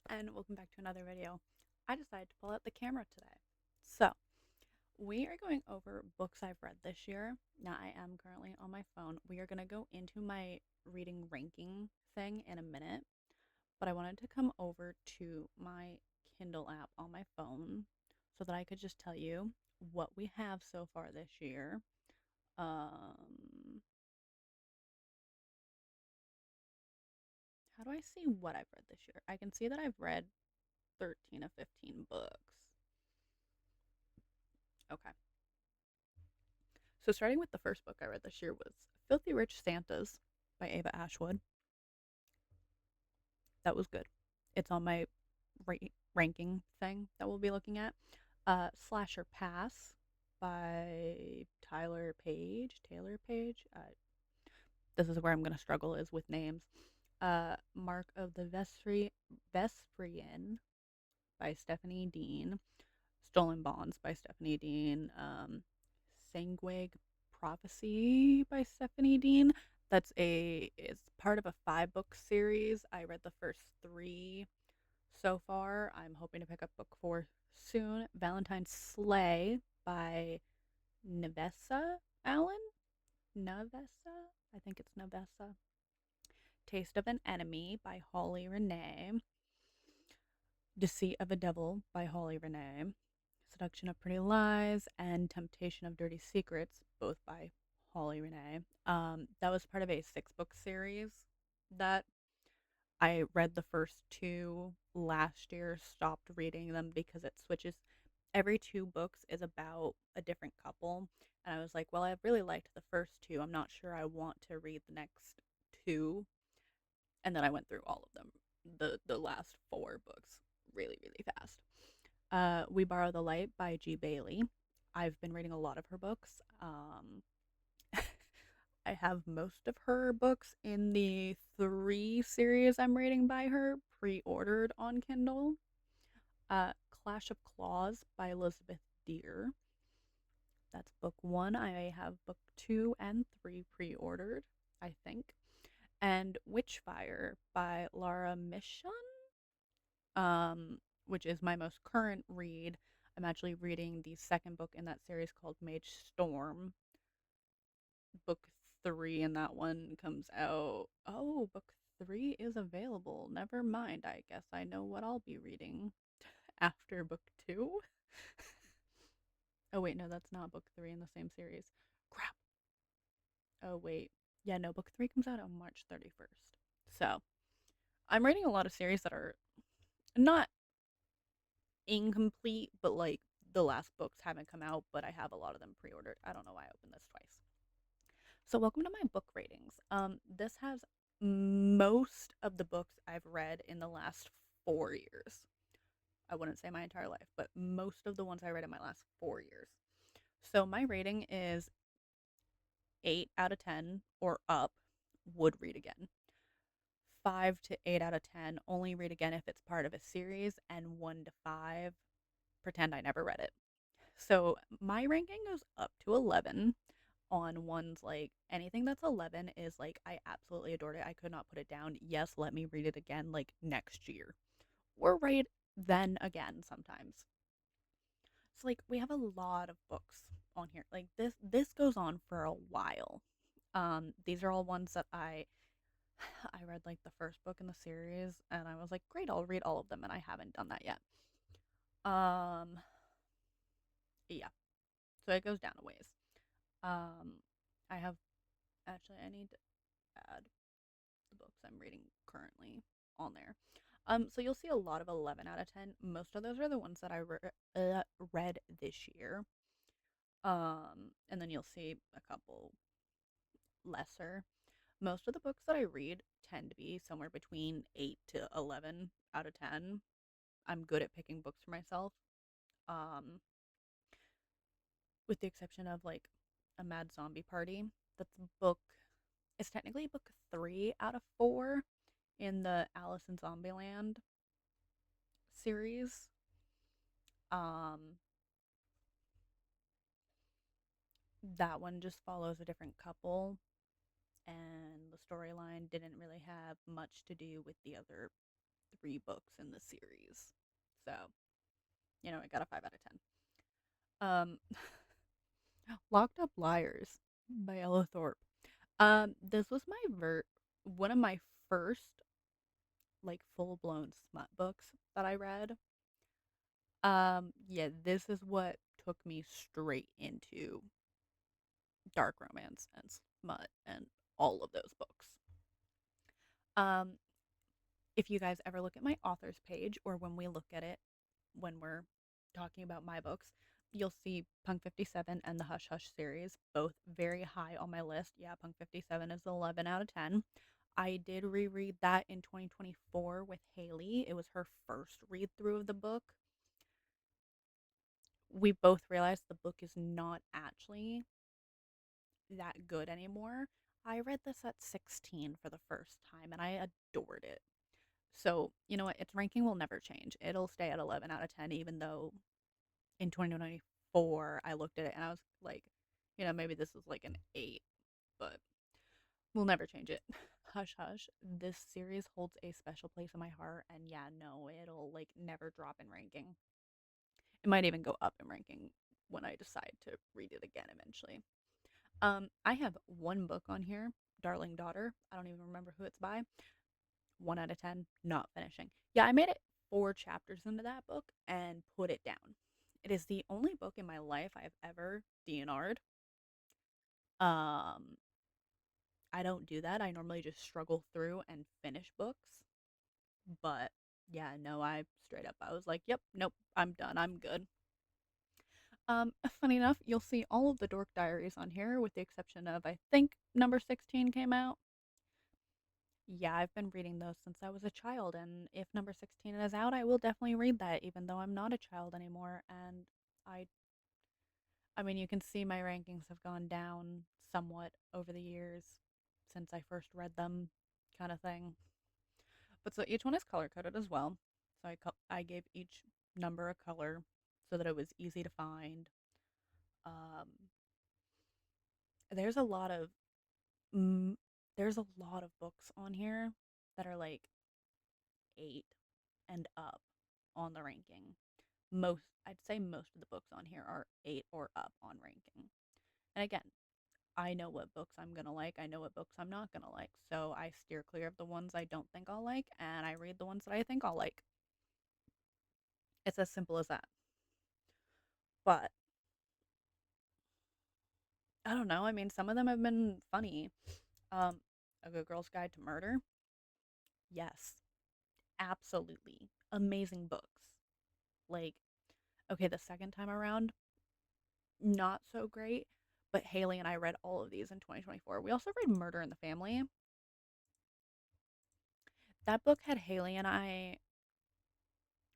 and welcome back to another video. I decided to pull out the camera today. So, we are going over books I've read this year. Now, I am currently on my phone. We are going to go into my reading ranking thing in a minute, but I wanted to come over to my Kindle app on my phone so that I could just tell you what we have so far this year. How do I see what I've read this year? I can see that I've read 13 of 15 books. Okay. So, starting with the first book I read this year was Filthy Rich Santas by Ava Ashwood. That was good. It's on my ranking thing that we'll be looking at. Slasher Pass by Tyler Page. Taylor Page. This is where I'm going to struggle is with names. Mark of the Vesprian by Stephanie Dean. Stolen Bonds by Stephanie Dean. Sanguine Prophecy by Stephanie Dean. It's part of a 5-book series. I read the first 3 so far. I'm hoping to pick up book 4 soon. Valentine's Sleigh by Nevessa Allen. Nevessa? I think it's Nevessa. Taste of an Enemy by Holly Renee. Deceit of a Devil by Holly Renee. Seduction of Pretty Lies and Temptation of Dirty Secrets, both by Holly Renee. That was part of a 6-book series that I read the first 2 last year, stopped reading them because it switches. Every 2 books is about a different couple. And I was like, well, I really liked the first 2. I'm not sure I want to read the next 2. And then I went through all of them, the last 4 books, really, really fast. We Borrow the Light by G. Bailey. I've been reading a lot of her books. I have most of her books in the 3 series I'm reading by her pre-ordered on Kindle. Clash of Claws by Elizabeth Dear. That's book 1. I have book 2 and 3 pre-ordered, I think. And Witchfire by Laura Mission, which is my most current read. I'm actually reading the second book in that series called Mage Storm. Book 3 in that one comes out. Oh, book 3 is available. Never mind. I guess I know what I'll be reading after book 2. Oh, wait, no, that's not book 3 in the same series. Crap. Oh, wait. Yeah, no, book 3 comes out on March 31st. So, I'm reading a lot of series that are not incomplete, but like the last books haven't come out, but I have a lot of them pre-ordered. I don't know why I opened this twice. So welcome to my book ratings. This has most of the books I've read in the last 4 years. I wouldn't say my entire life, but most of the ones I read in my last 4 years. So my rating is 8 out of 10 or up, would read again. 5 to 8 out of 10, only read again if it's part of a series, and 1 to 5, pretend I never read it. So my ranking goes up to 11 on ones like anything that's 11 is like I absolutely adored it. I could not put it down. Yes, let me read it again like next year. Or right then again sometimes. So like we have a lot of books on here. Like this goes on for a while. These are all ones that I read like the first book in the series and I was like, "Great, I'll read all of them," and I haven't done that yet. Um yeah. So it goes down a ways. Um, I have actually I need to add the books I'm reading currently on there. So you'll see a lot of 11 out of 10. Most of those are the ones that I read this year. And then you'll see a couple lesser. Most of the books that I read tend to be somewhere between 8 to 11 out of 10. I'm good at picking books for myself. Um, with the exception of like A Mad Zombie Party. That's book It's technically book 3 out of 4 in the Alice in Zombieland series. Um, that one just follows a different couple, and the storyline didn't really have much to do with the other 3 books in the series. So, I got a 5 out of 10. Um, Locked Up Liars by Ella Thorpe. This was one of my first like full-blown smut books that I read. Yeah, this is what took me straight into dark romance and smut and all of those books. Um, if you guys ever look at my authors page or when we look at it when we're talking about my books, you'll see Punk 57 and the Hush Hush series, both very high on my list. Yeah, Punk 57 is 11 out of 10. I did reread that in 2024 with Haley. It was her first read through of the book. We both realized the book is not actually that good anymore. I read this at 16 for the first time and I adored it. So, you know what? Its ranking will never change. It'll stay at 11 out of 10, even though in 2024 I looked at it and I was like, maybe this is like an 8, but we'll never change it. Hush Hush. This series holds a special place in my heart, and yeah, no, it'll like never drop in ranking. It might even go up in ranking when I decide to read it again eventually. I have one book on here, Darling Daughter. I don't even remember who it's by. 1 out of 10, not finishing. Yeah, I made it 4 chapters into that book and put it down. It is the only book in my life I've ever DNR'd. Um, I don't do that. I normally just struggle through and finish books. But yeah, no, I was like, yep, nope, I'm done. I'm good. Funny enough, you'll see all of the Dork Diaries on here with the exception of I think number 16 came out. Yeah, I've been reading those since I was a child, and if number 16 is out, I will definitely read that, even though I'm not a child anymore. And I, I mean, you can see my rankings have gone down somewhat over the years since I first read them, kind of thing. But so each one is color coded as well. So I gave each number a color so that it was easy to find. Um, there's a lot of mm, there's a lot of books on here that are like 8 and up on the ranking. I'd say most of the books on here are 8 or up on ranking. And again, I know what books I'm going to like. I know what books I'm not going to like. So I steer clear of the ones I don't think I'll like and I read the ones that I think I'll like. It's as simple as that. But I don't know. I mean, some of them have been funny. Um, A Good Girl's Guide to Murder. Yes, absolutely. Amazing books. Like, okay, the second time around, not so great. But Haley and I read all of these in 2024. We also read Murder in the Family. That book had Haley and I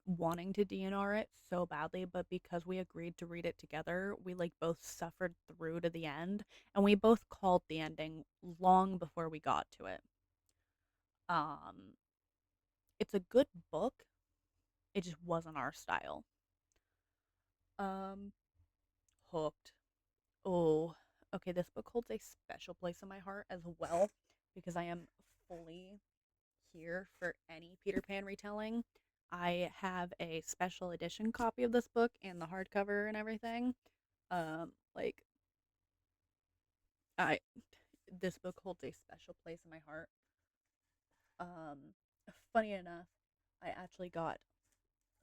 wanting to DNR it so badly, but because we agreed to read it together, we like both suffered through to the end, and we both called the ending long before we got to it. Um, it's a good book. It just wasn't our style. Um, Hooked. Oh, okay. This book holds a special place in my heart as well because I am fully here for any Peter Pan retelling. I have a special edition copy of this book and the hardcover and everything. Like I this book holds a special place in my heart. Um, Funny enough, I actually got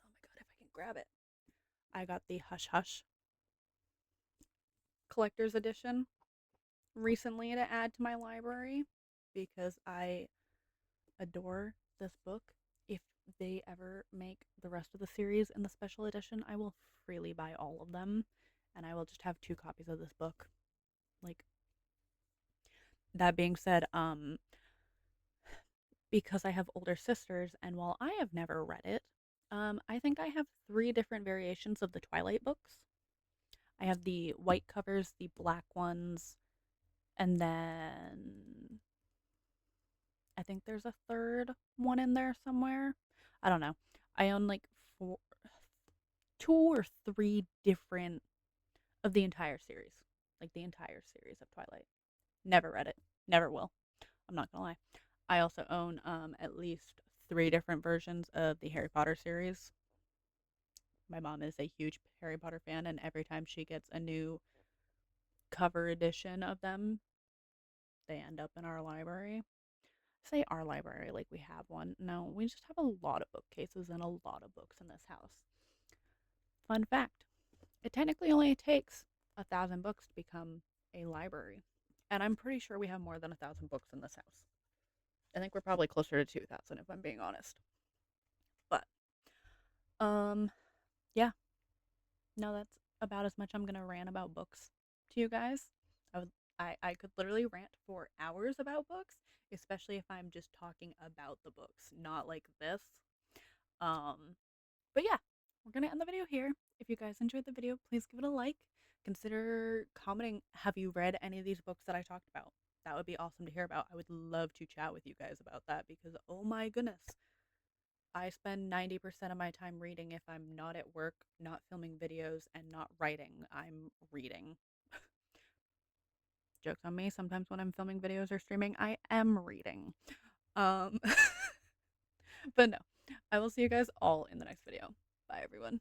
oh my god, if I can grab it. I got the Hush Hush collector's edition recently to add to my library because I adore this book. If they ever make the rest of the series in the special edition, I will freely buy all of them and I will just have 2 copies of this book. Like that being said, because I have older sisters and while I have never read it, I think I have 3 different variations of the Twilight books. I have the white covers, the black ones, and then I think there's a third one in there somewhere. I don't know. I own like 2 or 3 different of the entire series. Like the entire series of Twilight. Never read it. Never will. I'm not gonna lie. I also own at least 3 different versions of the Harry Potter series. My mom is a huge Harry Potter fan, and every time she gets a new cover edition of them, they end up in our library. I say our library like we have one. No, we just have a lot of bookcases and a lot of books in this house. Fun fact, it technically only takes 1,000 books to become a library. And I'm pretty sure we have more than 1,000 books in this house. I think we're probably closer to 2,000 if I'm being honest. But, um, yeah, no, that's about as much I'm gonna rant about books to you guys. I would, I could literally rant for hours about books, especially if I'm just talking about the books, not like this. Um, but yeah, we're gonna end the video here. If you guys enjoyed the video, please give it a like. Consider commenting. Have you read any of these books that I talked about? That would be awesome to hear about. I would love to chat with you guys about that because oh my goodness, I spend 90% of my time reading if I'm not at work, not filming videos, and not writing. I'm reading. Jokes on me. Sometimes when I'm filming videos or streaming, I am reading. Um, but no, I will see you guys all in the next video. Bye, everyone.